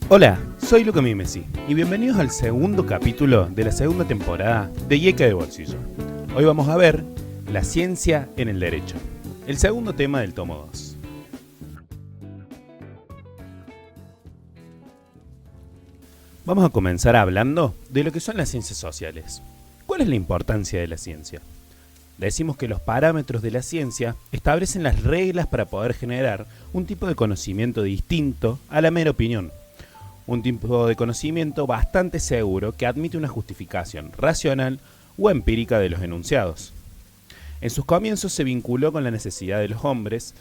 Hola, soy Luca Mimesi y bienvenidos al segundo capítulo de la segunda temporada de Yeca de Bolsillo. Hoy vamos a ver la ciencia en el derecho, el segundo tema del tomo 2. Vamos a comenzar hablando de lo que son las ciencias sociales. ¿Cuál es la importancia de la ciencia? Decimos que los parámetros de la ciencia establecen las reglas para poder generar un tipo de conocimiento distinto a la mera opinión. Un tipo de conocimiento bastante seguro que admite una justificación racional o empírica de los enunciados. En sus comienzos se vinculó con la necesidad de los hombres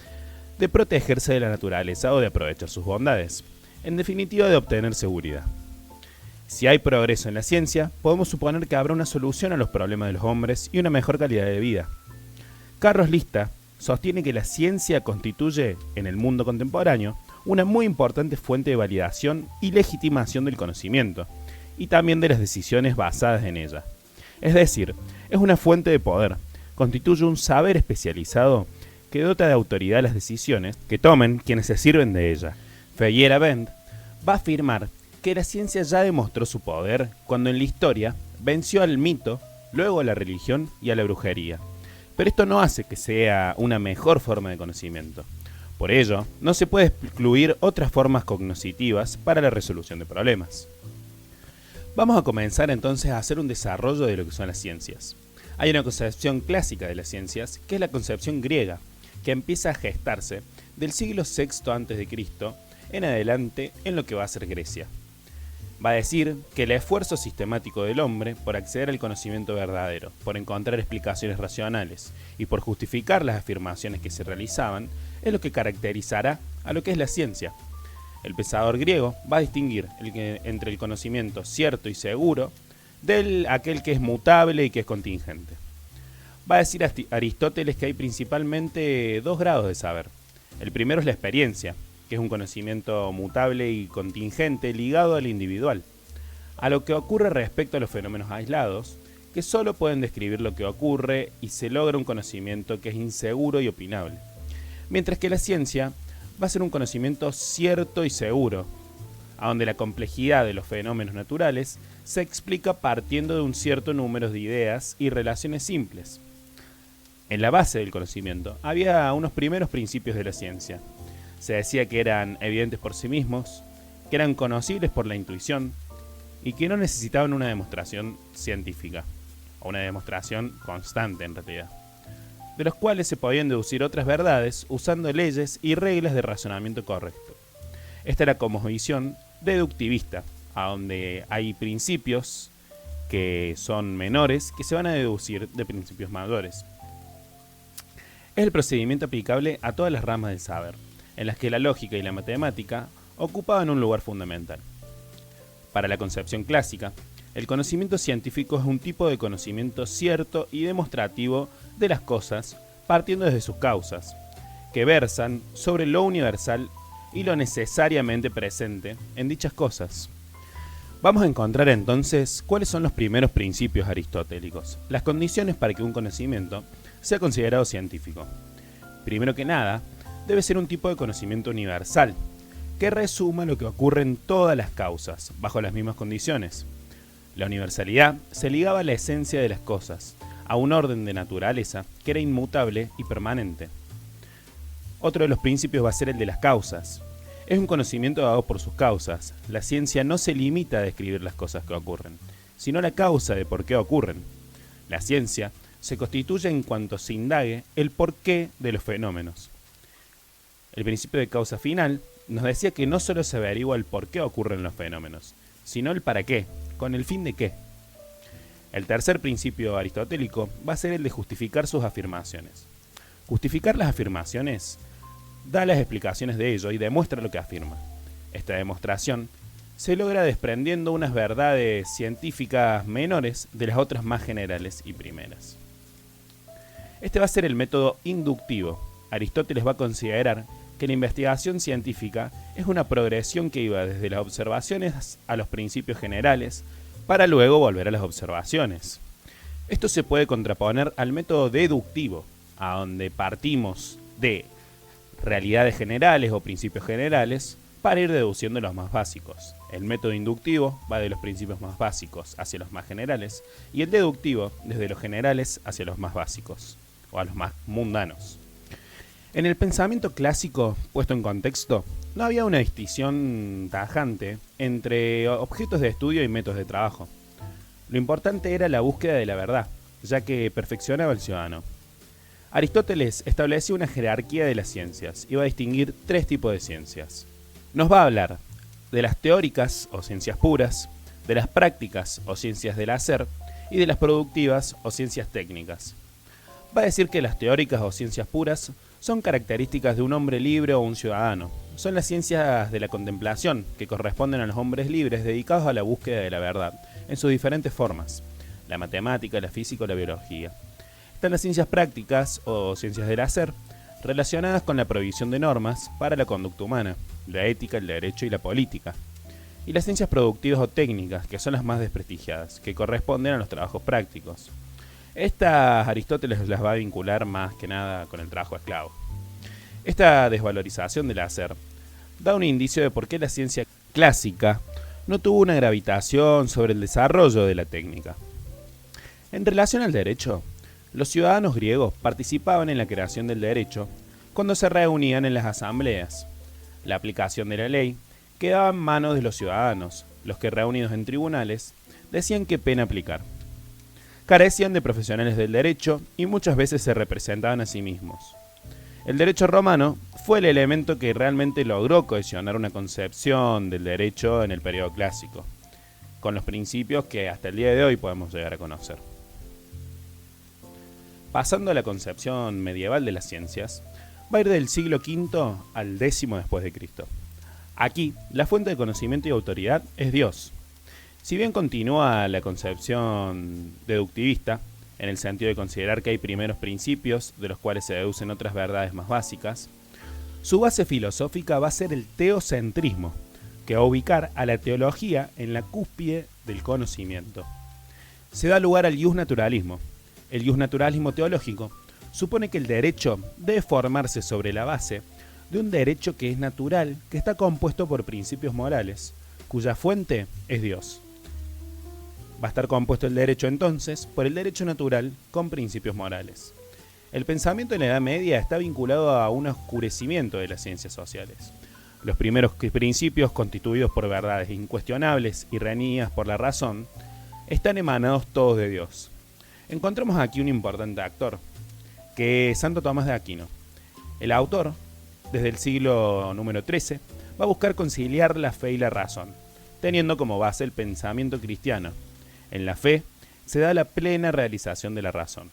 de protegerse de la naturaleza o de aprovechar sus bondades, en definitiva de obtener seguridad. Si hay progreso en la ciencia, podemos suponer que habrá una solución a los problemas de los hombres y una mejor calidad de vida. Carlos Lista sostiene que la ciencia constituye, en el mundo contemporáneo, una muy importante fuente de validación y legitimación del conocimiento, y también de las decisiones basadas en ella. Es decir, es una fuente de poder, constituye un saber especializado que dota de autoridad las decisiones que tomen quienes se sirven de ella. Feyerabend va a afirmar que la ciencia ya demostró su poder cuando en la historia venció al mito, luego a la religión y a la brujería. Pero esto no hace que sea una mejor forma de conocimiento. Por ello, no se puede excluir otras formas cognitivas para la resolución de problemas. Vamos a comenzar entonces a hacer un desarrollo de lo que son las ciencias. Hay una concepción clásica de las ciencias, que es la concepción griega, que empieza a gestarse del siglo VI a.C. en adelante en lo que va a ser Grecia. Va a decir que el esfuerzo sistemático del hombre por acceder al conocimiento verdadero, por encontrar explicaciones racionales y por justificar las afirmaciones que se realizaban, es lo que caracterizará a lo que es la ciencia. El pensador griego va a distinguir entre el conocimiento cierto y seguro del aquel que es mutable y que es contingente. Va a decir Aristóteles que hay principalmente dos grados de saber. El primero es la experiencia, que es un conocimiento mutable y contingente ligado al individual, a lo que ocurre respecto a los fenómenos aislados, que solo pueden describir lo que ocurre y se logra un conocimiento que es inseguro y opinable. Mientras que la ciencia va a ser un conocimiento cierto y seguro, a donde la complejidad de los fenómenos naturales se explica partiendo de un cierto número de ideas y relaciones simples. En la base del conocimiento había unos primeros principios de la ciencia. Se decía que eran evidentes por sí mismos, que eran conocibles por la intuición y que no necesitaban una demostración científica, o una demostración constante en realidad, de los cuales se podían deducir otras verdades usando leyes y reglas de razonamiento correcto. Esta era como visión deductivista, a donde hay principios que son menores que se van a deducir de principios mayores. Es el procedimiento aplicable a todas las ramas del saber, en las que la lógica y la matemática ocupaban un lugar fundamental. Para la concepción clásica, el conocimiento científico es un tipo de conocimiento cierto y demostrativo de las cosas, partiendo desde sus causas, que versan sobre lo universal y lo necesariamente presente en dichas cosas. Vamos a encontrar entonces cuáles son los primeros principios aristotélicos, las condiciones para que un conocimiento sea considerado científico. Primero que nada, debe ser un tipo de conocimiento universal, que resuma lo que ocurre en todas las causas, bajo las mismas condiciones. La universalidad se ligaba a la esencia de las cosas, a un orden de naturaleza que era inmutable y permanente. Otro de los principios va a ser el de las causas. Es un conocimiento dado por sus causas. La ciencia no se limita a describir las cosas que ocurren, sino la causa de por qué ocurren. La ciencia se constituye en cuanto se indague el porqué de los fenómenos. El principio de causa final nos decía que no solo se averigua el por qué ocurren los fenómenos, sino el para qué, con el fin de qué. El tercer principio aristotélico va a ser el de justificar sus afirmaciones. Justificar las afirmaciones da las explicaciones de ello y demuestra lo que afirma. Esta demostración se logra desprendiendo unas verdades científicas menores de las otras más generales y primeras. Este va a ser el método inductivo. Aristóteles va a considerar que la investigación científica es una progresión que iba desde las observaciones a los principios generales para luego volver a las observaciones. Esto se puede contraponer al método deductivo, a donde partimos de realidades generales o principios generales para ir deduciendo los más básicos. El método inductivo va de los principios más básicos hacia los más generales y el deductivo desde los generales hacia los más básicos o a los más mundanos. En el pensamiento clásico, puesto en contexto, no había una distinción tajante entre objetos de estudio y métodos de trabajo. Lo importante era la búsqueda de la verdad, ya que perfeccionaba al ciudadano. Aristóteles estableció una jerarquía de las ciencias y va a distinguir tres tipos de ciencias. Nos va a hablar de las teóricas o ciencias puras, de las prácticas o ciencias del hacer y de las productivas o ciencias técnicas. Va a decir que las teóricas o ciencias puras son características de un hombre libre o un ciudadano. Son las ciencias de la contemplación que corresponden a los hombres libres dedicados a la búsqueda de la verdad, en sus diferentes formas: la matemática, la física o la biología. Están las ciencias prácticas o ciencias del hacer, relacionadas con la provisión de normas para la conducta humana, la ética, el derecho y la política. Y las ciencias productivas o técnicas, que son las más desprestigiadas, que corresponden a los trabajos prácticos. Estas Aristóteles las va a vincular más que nada con el trabajo esclavo. Esta desvalorización del hacer da un indicio de por qué la ciencia clásica no tuvo una gravitación sobre el desarrollo de la técnica. En relación al derecho, los ciudadanos griegos participaban en la creación del derecho cuando se reunían en las asambleas. La aplicación de la ley quedaba en manos de los ciudadanos, los que reunidos en tribunales decían qué pena aplicar. Carecían de profesionales del derecho y muchas veces se representaban a sí mismos. El derecho romano fue el elemento que realmente logró cohesionar una concepción del derecho en el periodo clásico, con los principios que hasta el día de hoy podemos llegar a conocer. Pasando a la concepción medieval de las ciencias, va a ir del siglo V al X después de Cristo. Aquí, la fuente de conocimiento y autoridad es Dios. Si bien continúa la concepción deductivista, en el sentido de considerar que hay primeros principios de los cuales se deducen otras verdades más básicas, su base filosófica va a ser el teocentrismo, que va a ubicar a la teología en la cúspide del conocimiento. Se da lugar al iusnaturalismo. El iusnaturalismo teológico supone que el derecho debe formarse sobre la base de un derecho que es natural, que está compuesto por principios morales, cuya fuente es Dios. Va a estar compuesto el derecho entonces por el derecho natural con principios morales. El pensamiento en la Edad Media está vinculado a un oscurecimiento de las ciencias sociales. Los primeros principios, constituidos por verdades incuestionables y reñidas por la razón, están emanados todos de Dios. Encontramos aquí un importante actor, que es Santo Tomás de Aquino. El autor, desde el siglo número XIII, va a buscar conciliar la fe y la razón, teniendo como base el pensamiento cristiano. En la fe se da la plena realización de la razón.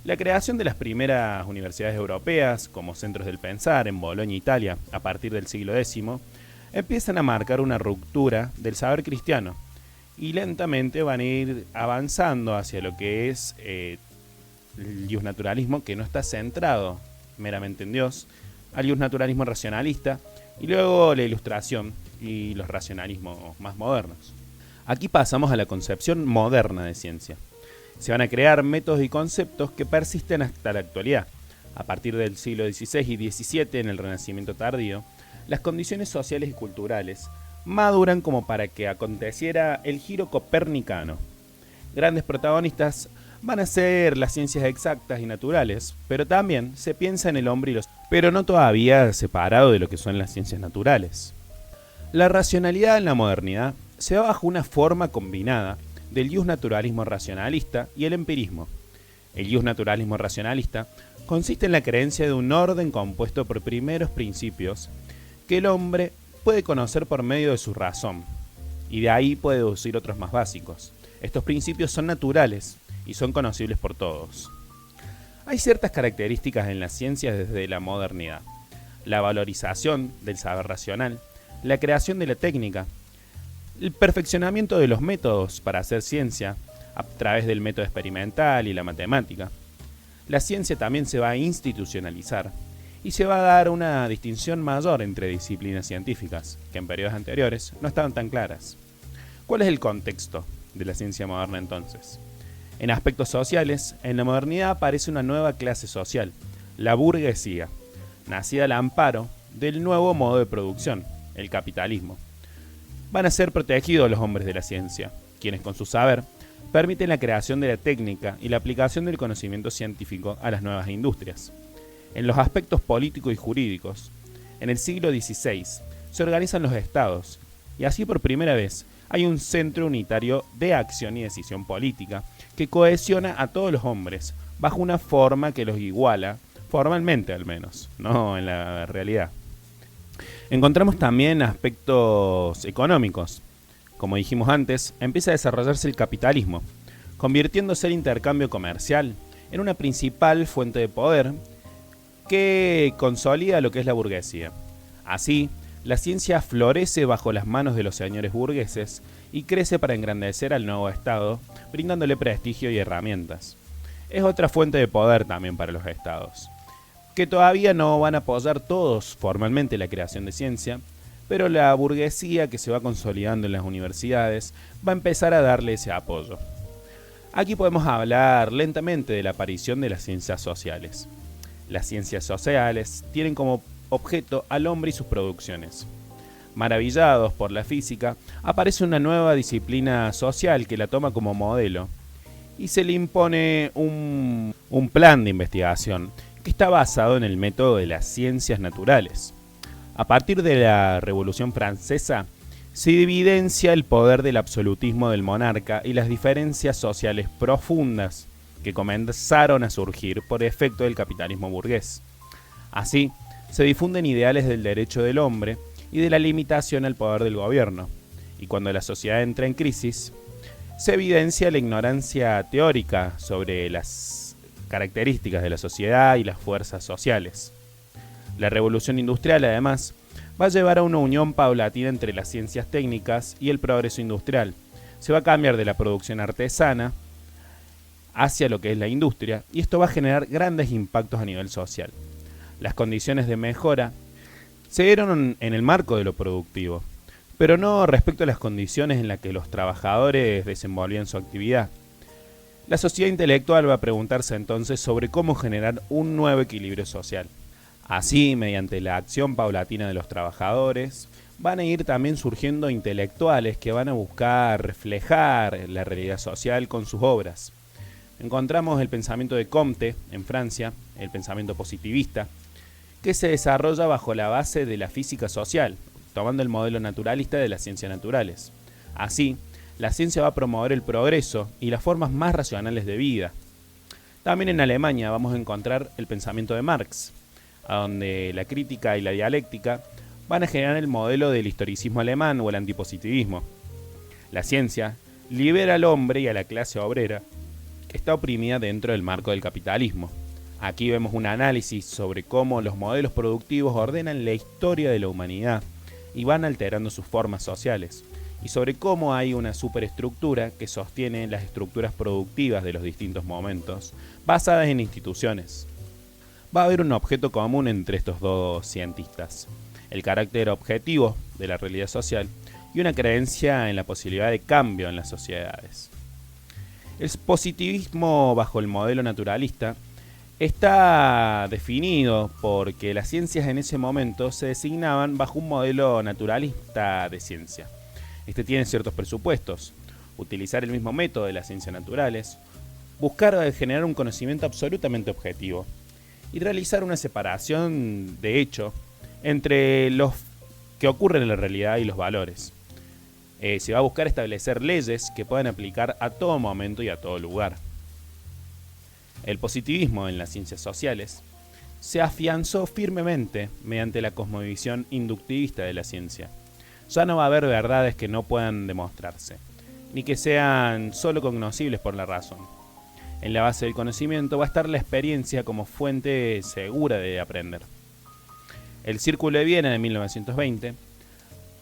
La creación de las primeras universidades europeas, como centros del pensar en Bolonia, Italia, a partir del siglo X, empiezan a marcar una ruptura del saber cristiano y lentamente van a ir avanzando hacia lo que es el iusnaturalismo, que no está centrado meramente en Dios, al iusnaturalismo racionalista y luego la Ilustración y los racionalismos más modernos. Aquí pasamos a la concepción moderna de ciencia. Se van a crear métodos y conceptos que persisten hasta la actualidad. A partir del siglo XVI y XVII, en el Renacimiento tardío, las condiciones sociales y culturales maduran como para que aconteciera el giro copernicano. Grandes protagonistas van a ser las ciencias exactas y naturales, pero también se piensa en el hombre pero no todavía separado de lo que son las ciencias naturales. La racionalidad en la modernidad se da bajo una forma combinada del iusnaturalismo racionalista y el empirismo. El iusnaturalismo racionalista consiste en la creencia de un orden compuesto por primeros principios que el hombre puede conocer por medio de su razón, y de ahí puede deducir otros más básicos. Estos principios son naturales y son conocibles por todos. Hay ciertas características en las ciencias desde la modernidad: la valorización del saber racional, la creación de la técnica, el perfeccionamiento de los métodos para hacer ciencia a través del método experimental y la matemática. La ciencia también se va a institucionalizar y se va a dar una distinción mayor entre disciplinas científicas, que en periodos anteriores no estaban tan claras. ¿Cuál es el contexto de la ciencia moderna entonces? En aspectos sociales, en la modernidad aparece una nueva clase social, la burguesía, nacida al amparo del nuevo modo de producción, el capitalismo. Van a ser protegidos los hombres de la ciencia, quienes con su saber permiten la creación de la técnica y la aplicación del conocimiento científico a las nuevas industrias. En los aspectos políticos y jurídicos, en el siglo XVI se organizan los estados y así por primera vez hay un centro unitario de acción y decisión política que cohesiona a todos los hombres bajo una forma que los iguala, formalmente al menos, no en la realidad. Encontramos también aspectos económicos. Como dijimos antes, empieza a desarrollarse el capitalismo, convirtiéndose el intercambio comercial en una principal fuente de poder que consolida lo que es la burguesía. Así, la ciencia florece bajo las manos de los señores burgueses y crece para engrandecer al nuevo Estado, brindándole prestigio y herramientas. Es otra fuente de poder también para los estados, que todavía no van a apoyar todos formalmente la creación de ciencia, pero la burguesía que se va consolidando en las universidades va a empezar a darle ese apoyo. Aquí podemos hablar lentamente de la aparición de las ciencias sociales. Las ciencias sociales tienen como objeto al hombre y sus producciones. Maravillados por la física, aparece una nueva disciplina social que la toma como modelo y se le impone un plan de investigación que está basado en el método de las ciencias naturales. A partir de la Revolución Francesa, se evidencia el poder del absolutismo del monarca y las diferencias sociales profundas que comenzaron a surgir por efecto del capitalismo burgués. Así, se difunden ideales del derecho del hombre y de la limitación al poder del gobierno, y cuando la sociedad entra en crisis, se evidencia la ignorancia teórica sobre las características de la sociedad y las fuerzas sociales. La revolución industrial, además, va a llevar a una unión paulatina entre las ciencias técnicas y el progreso industrial. Se va a cambiar de la producción artesana hacia lo que es la industria, y esto va a generar grandes impactos a nivel social. Las condiciones de mejora se dieron en el marco de lo productivo, pero no respecto a las condiciones en las que los trabajadores desenvolvían su actividad. La sociedad intelectual va a preguntarse entonces sobre cómo generar un nuevo equilibrio social. Así, mediante la acción paulatina de los trabajadores, van a ir también surgiendo intelectuales que van a buscar reflejar la realidad social con sus obras. Encontramos el pensamiento de Comte en Francia, el pensamiento positivista, que se desarrolla bajo la base de la física social, tomando el modelo naturalista de las ciencias naturales. Así, la ciencia va a promover el progreso y las formas más racionales de vida. También en Alemania vamos a encontrar el pensamiento de Marx, donde la crítica y la dialéctica van a generar el modelo del historicismo alemán o el antipositivismo. La ciencia libera al hombre y a la clase obrera, que está oprimida dentro del marco del capitalismo. Aquí vemos un análisis sobre cómo los modelos productivos ordenan la historia de la humanidad y van alterando sus formas sociales, y sobre cómo hay una superestructura que sostiene las estructuras productivas de los distintos momentos, basadas en instituciones. Va a haber un objeto común entre estos dos cientistas: el carácter objetivo de la realidad social y una creencia en la posibilidad de cambio en las sociedades. El positivismo bajo el modelo naturalista está definido porque las ciencias en ese momento se designaban bajo un modelo naturalista de ciencia. Este tiene ciertos presupuestos: utilizar el mismo método de las ciencias naturales, buscar generar un conocimiento absolutamente objetivo y realizar una separación de hecho entre los que ocurren en la realidad y los valores. Se va a buscar establecer leyes que puedan aplicar a todo momento y a todo lugar. El positivismo en las ciencias sociales se afianzó firmemente mediante la cosmovisión inductivista de la ciencia. Ya no va a haber verdades que no puedan demostrarse, ni que sean solo cognoscibles por la razón. En la base del conocimiento va a estar la experiencia como fuente segura de aprender. El Círculo de Viena de 1920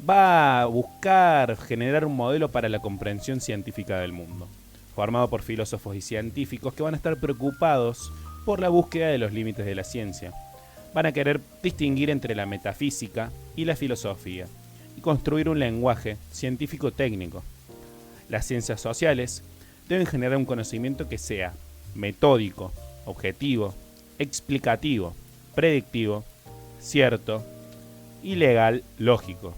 va a buscar generar un modelo para la comprensión científica del mundo, formado por filósofos y científicos que van a estar preocupados por la búsqueda de los límites de la ciencia. Van a querer distinguir entre la metafísica y la filosofía y construir un lenguaje científico-técnico. Las ciencias sociales deben generar un conocimiento que sea metódico, objetivo, explicativo, predictivo, cierto, y legal lógico.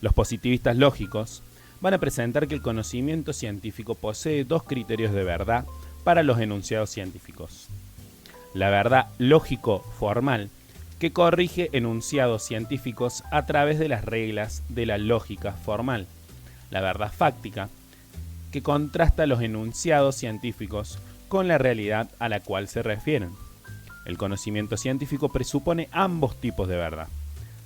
Los positivistas lógicos van a presentar que el conocimiento científico posee dos criterios de verdad para los enunciados científicos. La verdad lógico-formal, que corrige enunciados científicos a través de las reglas de la lógica formal. La verdad fáctica, que contrasta los enunciados científicos con la realidad a la cual se refieren. El conocimiento científico presupone ambos tipos de verdad.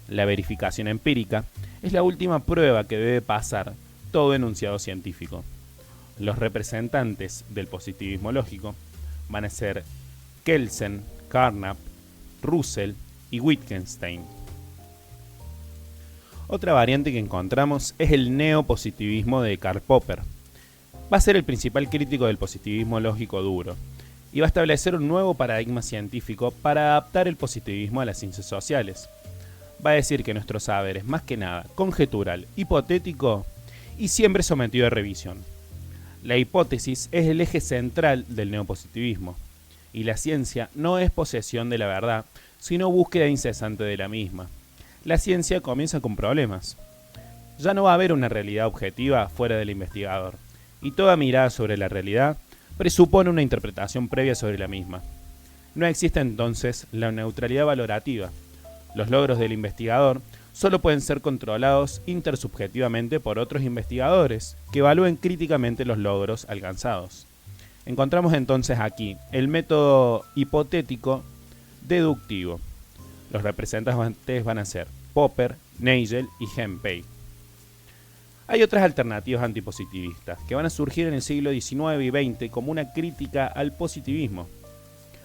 La verificación empírica es la última prueba que debe pasar todo enunciado científico. Los representantes del positivismo lógico van a ser Kelsen, Carnap, Russell y Wittgenstein. Otra variante que encontramos es el neopositivismo de Karl Popper. Va a ser el principal crítico del positivismo lógico duro y va a establecer un nuevo paradigma científico para adaptar el positivismo a las ciencias sociales. Va a decir que nuestro saber es más que nada conjetural, hipotético y siempre sometido a revisión. La hipótesis es el eje central del neopositivismo y la ciencia no es posesión de la verdad, sino búsqueda incesante de la misma. La ciencia comienza con problemas. Ya no va a haber una realidad objetiva fuera del investigador, y toda mirada sobre la realidad presupone una interpretación previa sobre la misma. No existe entonces la neutralidad valorativa. Los logros del investigador solo pueden ser controlados intersubjetivamente por otros investigadores que evalúen críticamente los logros alcanzados. Encontramos entonces aquí el método hipotético deductivo. Los representantes van a ser Popper, Nagel y Hempel. Hay otras alternativas antipositivistas que van a surgir en el siglo XIX y XX como una crítica al positivismo.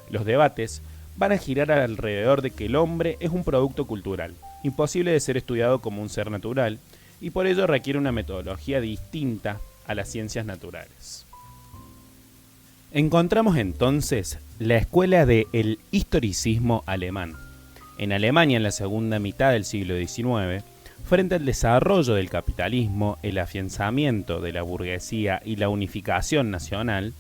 Los debates van a girar alrededor de que el hombre es un producto cultural, imposible de ser estudiado como un ser natural, y por ello requiere una metodología distinta a las ciencias naturales. Encontramos entonces la escuela del historicismo alemán. En Alemania, en la segunda mitad del siglo XIX, frente al desarrollo del capitalismo, el afianzamiento de la burguesía y la unificación nacional,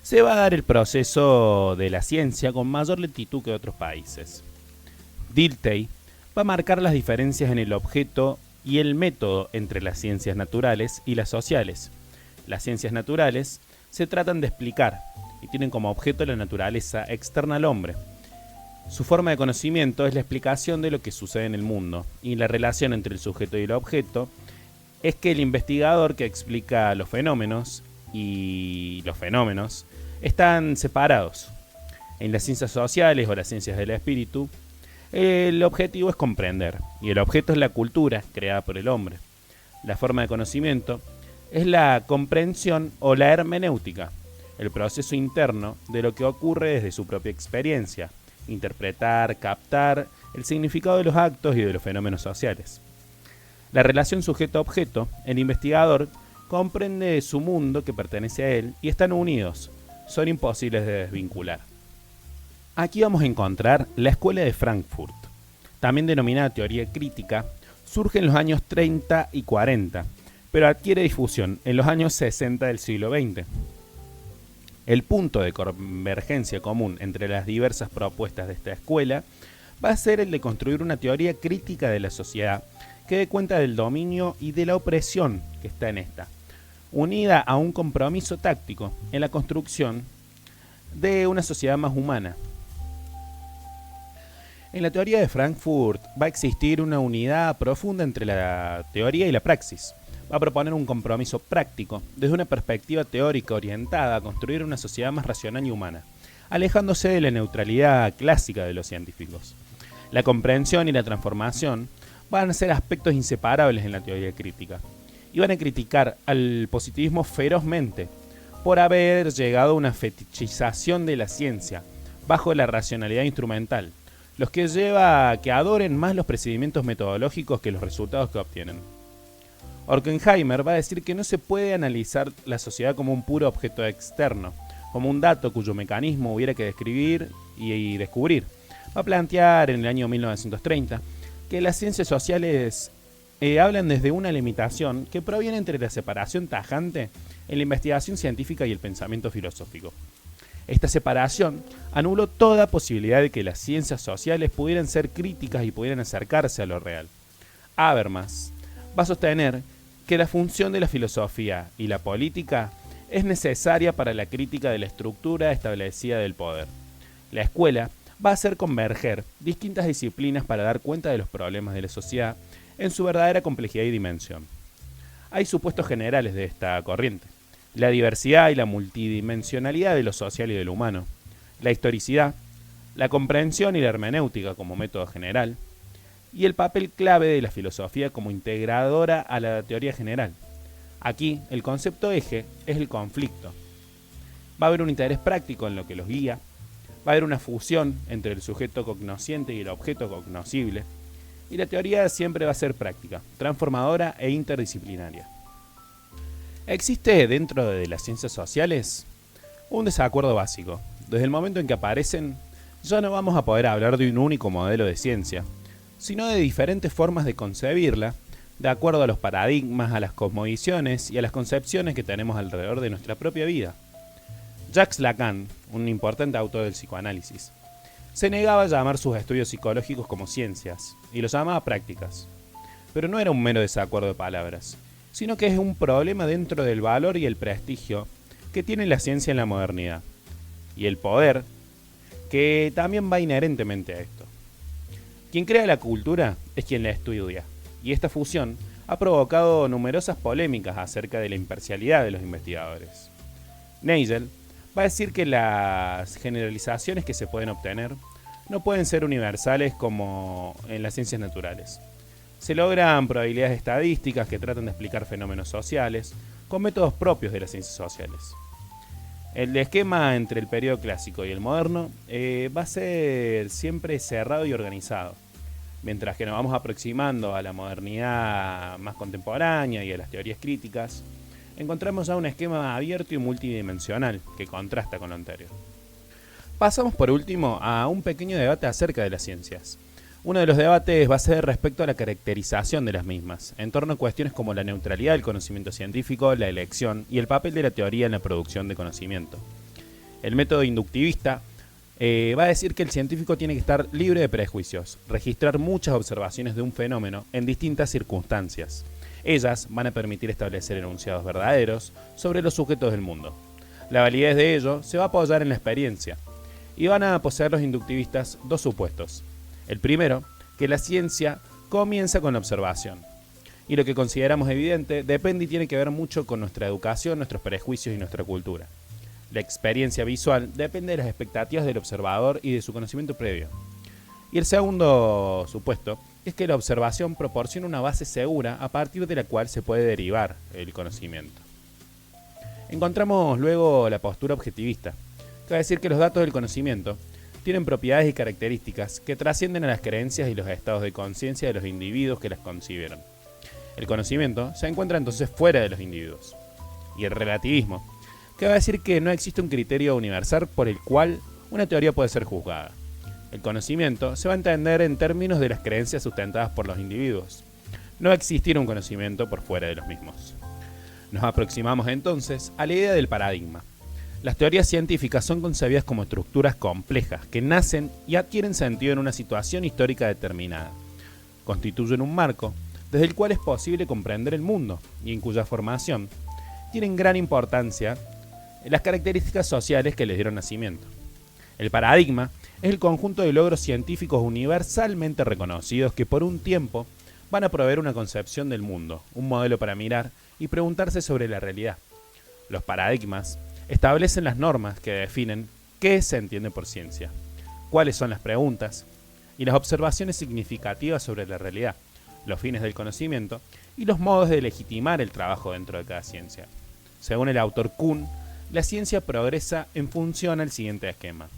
se va a dar el proceso de la ciencia con mayor lentitud que otros países. Dilthey va a marcar las diferencias en el objeto y el método entre las ciencias naturales y las sociales. Las ciencias naturales se tratan de explicar y tienen como objeto la naturaleza externa al hombre. Su forma de conocimiento es la explicación de lo que sucede en el mundo, y la relación entre el sujeto y el objeto es que el investigador que explica los fenómenos y los fenómenos están separados. En las ciencias sociales o las ciencias del espíritu, el objetivo es comprender, y el objeto es la cultura creada por el hombre. La forma de conocimiento es la comprensión o la hermenéutica, el proceso interno de lo que ocurre desde su propia experiencia, interpretar, captar el significado de los actos y de los fenómenos sociales. La relación sujeto-objeto, el investigador comprende su mundo que pertenece a él y están unidos, son imposibles de desvincular. Aquí vamos a encontrar la escuela de Frankfurt, también denominada teoría crítica, surge en los años 30 y 40, pero adquiere difusión en los años 60 del siglo XX. El punto de convergencia común entre las diversas propuestas de esta escuela va a ser el de construir una teoría crítica de la sociedad que dé cuenta del dominio y de la opresión que está en esta, unida a un compromiso táctico en la construcción de una sociedad más humana. En la teoría de Frankfurt va a existir una unidad profunda entre la teoría y la praxis. Va a proponer un compromiso práctico desde una perspectiva teórica orientada a construir una sociedad más racional y humana, alejándose de la neutralidad clásica de los científicos. La comprensión y la transformación van a ser aspectos inseparables en la teoría crítica, y van a criticar al positivismo ferozmente por haber llegado a una fetichización de la ciencia bajo la racionalidad instrumental, los que lleva a que adoren más los procedimientos metodológicos que los resultados que obtienen. Horkheimer va a decir que no se puede analizar la sociedad como un puro objeto externo, como un dato cuyo mecanismo hubiera que describir y descubrir. Va a plantear en el año 1930 que las ciencias sociales hablan desde una limitación que proviene entre la separación tajante en la investigación científica y el pensamiento filosófico. Esta separación anuló toda posibilidad de que las ciencias sociales pudieran ser críticas y pudieran acercarse a lo real. Habermas va a sostener que la función de la filosofía y la política es necesaria para la crítica de la estructura establecida del poder. La escuela va a hacer converger distintas disciplinas para dar cuenta de los problemas de la sociedad en su verdadera complejidad y dimensión. Hay supuestos generales de esta corriente: la diversidad y la multidimensionalidad de lo social y de lo humano, la historicidad, la comprensión y la hermenéutica como método general, y el papel clave de la filosofía como integradora a la teoría general. Aquí, el concepto eje es el conflicto. Va a haber un interés práctico en lo que los guía, va a haber una fusión entre el sujeto cognosciente y el objeto cognoscible, y la teoría siempre va a ser práctica, transformadora e interdisciplinaria. Existe dentro de las ciencias sociales un desacuerdo básico. Desde el momento en que aparecen, ya no vamos a poder hablar de un único modelo de ciencia, sino de diferentes formas de concebirla, de acuerdo a los paradigmas, a las cosmovisiones y a las concepciones que tenemos alrededor de nuestra propia vida. Jacques Lacan, un importante autor del psicoanálisis, se negaba a llamar sus estudios psicológicos como ciencias, y los llamaba prácticas. Pero no era un mero desacuerdo de palabras, sino que es un problema dentro del valor y el prestigio que tiene la ciencia en la modernidad, y el poder que también va inherentemente a esto. Quien crea la cultura es quien la estudia, y esta fusión ha provocado numerosas polémicas acerca de la imparcialidad de los investigadores. Nagel va a decir que las generalizaciones que se pueden obtener no pueden ser universales como en las ciencias naturales. Se logran probabilidades estadísticas que tratan de explicar fenómenos sociales con métodos propios de las ciencias sociales. El esquema entre el periodo clásico y el moderno va a ser siempre cerrado y organizado, mientras que nos vamos aproximando a la modernidad más contemporánea y a las teorías críticas. Encontramos ya un esquema abierto y multidimensional que contrasta con lo anterior. Pasamos por último a un pequeño debate acerca de las ciencias. Uno de los debates va a ser respecto a la caracterización de las mismas, en torno a cuestiones como la neutralidad del conocimiento científico, la elección y el papel de la teoría en la producción de conocimiento. El método inductivista va a decir que el científico tiene que estar libre de prejuicios, registrar muchas observaciones de un fenómeno en distintas circunstancias. Ellas van a permitir establecer enunciados verdaderos sobre los sujetos del mundo. La validez de ello se va a apoyar en la experiencia, y van a poseer los inductivistas dos supuestos. El primero, que la ciencia comienza con la observación, y lo que consideramos evidente depende y tiene que ver mucho con nuestra educación, nuestros prejuicios y nuestra cultura. La experiencia visual depende de las expectativas del observador y de su conocimiento previo. Y el segundo supuesto es que la observación proporciona una base segura a partir de la cual se puede derivar el conocimiento. Encontramos luego la postura objetivista, que va a decir que los datos del conocimiento tienen propiedades y características que trascienden a las creencias y los estados de conciencia de los individuos que las concibieron. El conocimiento se encuentra entonces fuera de los individuos. Y el relativismo, que va a decir que no existe un criterio universal por el cual una teoría puede ser juzgada. El conocimiento se va a entender en términos de las creencias sustentadas por los individuos. No va a existir un conocimiento por fuera de los mismos. Nos aproximamos entonces a la idea del paradigma. Las teorías científicas son concebidas como estructuras complejas que nacen y adquieren sentido en una situación histórica determinada. Constituyen un marco desde el cual es posible comprender el mundo y en cuya formación tienen gran importancia las características sociales que les dieron nacimiento. El paradigma es el conjunto de logros científicos universalmente reconocidos que por un tiempo van a proveer una concepción del mundo, un modelo para mirar y preguntarse sobre la realidad. Los paradigmas establecen las normas que definen qué se entiende por ciencia, cuáles son las preguntas y las observaciones significativas sobre la realidad, los fines del conocimiento y los modos de legitimar el trabajo dentro de cada ciencia. Según el autor Kuhn, la ciencia progresa en función al siguiente esquema: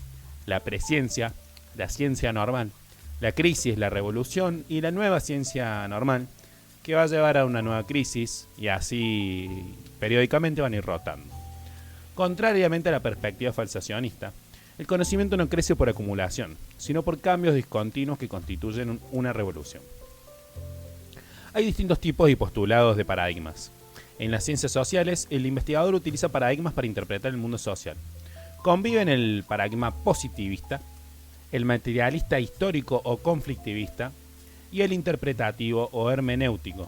la presciencia, la ciencia normal, la crisis, la revolución y la nueva ciencia normal, que va a llevar a una nueva crisis y así periódicamente van a ir rotando. Contrariamente a la perspectiva falsacionista, el conocimiento no crece por acumulación, sino por cambios discontinuos que constituyen una revolución. Hay distintos tipos y postulados de paradigmas. En las ciencias sociales, el investigador utiliza paradigmas para interpretar el mundo social. conviven el paradigma positivista, el materialista histórico o conflictivista y el interpretativo o hermenéutico.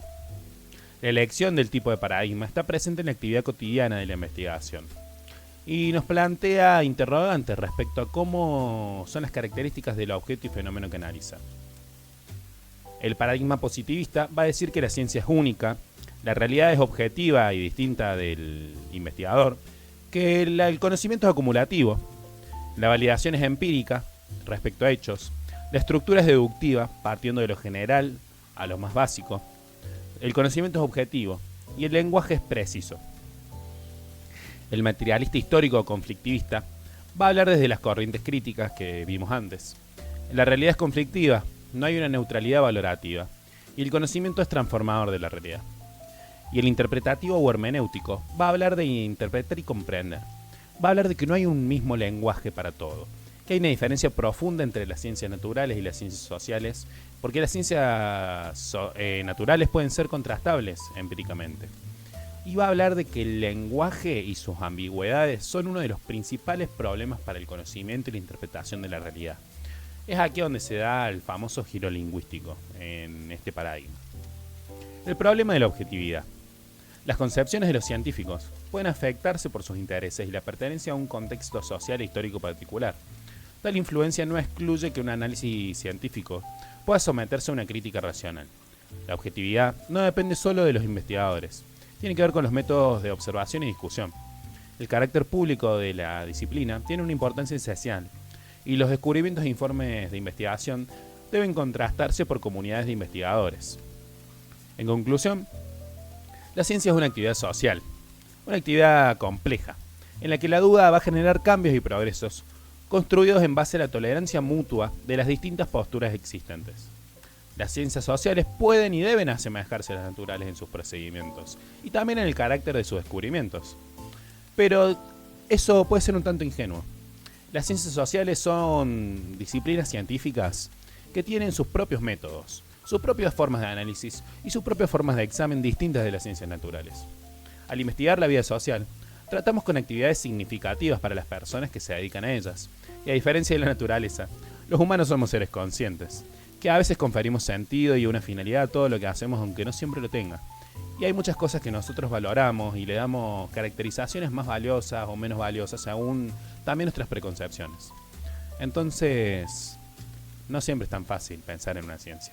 La elección del tipo de paradigma está presente en la actividad cotidiana de la investigación y nos plantea interrogantes respecto a cómo son las características del objeto y fenómeno que analiza. El paradigma positivista va a decir que la ciencia es única, la realidad es objetiva y distinta del investigador, que el conocimiento es acumulativo, la validación es empírica respecto a hechos, la estructura es deductiva, partiendo de lo general a lo más básico, el conocimiento es objetivo y el lenguaje es preciso. El materialista histórico o conflictivista va a hablar desde las corrientes críticas que vimos antes. La realidad es conflictiva, no hay una neutralidad valorativa, y el conocimiento es transformador de la realidad. Y el interpretativo o hermenéutico va a hablar de interpretar y comprender. Va a hablar de que no hay un mismo lenguaje para todo, que hay una diferencia profunda entre las ciencias naturales y las ciencias sociales, porque las ciencias naturales pueden ser contrastables empíricamente. Y va a hablar de que el lenguaje y sus ambigüedades son uno de los principales problemas para el conocimiento y la interpretación de la realidad. Es aquí donde se da el famoso giro lingüístico en este paradigma. El problema de la objetividad. Las concepciones de los científicos pueden afectarse por sus intereses y la pertenencia a un contexto social e histórico particular. Tal influencia no excluye que un análisis científico pueda someterse a una crítica racional. La objetividad no depende solo de los investigadores, tiene que ver con los métodos de observación y discusión. El carácter público de la disciplina tiene una importancia esencial y los descubrimientos e informes de investigación deben contrastarse por comunidades de investigadores. En conclusión, la ciencia es una actividad social, una actividad compleja, en la que la duda va a generar cambios y progresos construidos en base a la tolerancia mutua de las distintas posturas existentes. Las ciencias sociales pueden y deben asemejarse a las naturales en sus procedimientos y también en el carácter de sus descubrimientos. Pero eso puede ser un tanto ingenuo. Las ciencias sociales son disciplinas científicas que tienen sus propios métodos, sus propias formas de análisis y sus propias formas de examen distintas de las ciencias naturales. Al investigar la vida social, tratamos con actividades significativas para las personas que se dedican a ellas. Y a diferencia de la naturaleza, los humanos somos seres conscientes, que a veces conferimos sentido y una finalidad a todo lo que hacemos aunque no siempre lo tenga. Y hay muchas cosas que nosotros valoramos y le damos caracterizaciones más valiosas o menos valiosas según también nuestras preconcepciones. Entonces, no siempre es tan fácil pensar en una ciencia.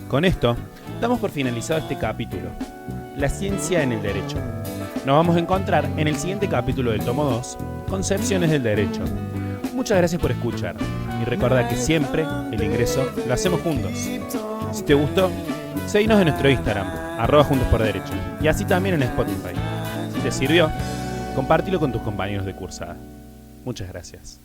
Con esto, damos por finalizado este capítulo, La ciencia en el derecho. Nos vamos a encontrar en el siguiente capítulo del tomo 2, Concepciones del derecho. Muchas gracias por escuchar y recuerda que siempre el ingreso lo hacemos juntos. Si te gustó, seguinos en nuestro Instagram, @juntosporderecho, y así también en Spotify. Si te sirvió, compártelo con tus compañeros de cursada. Muchas gracias.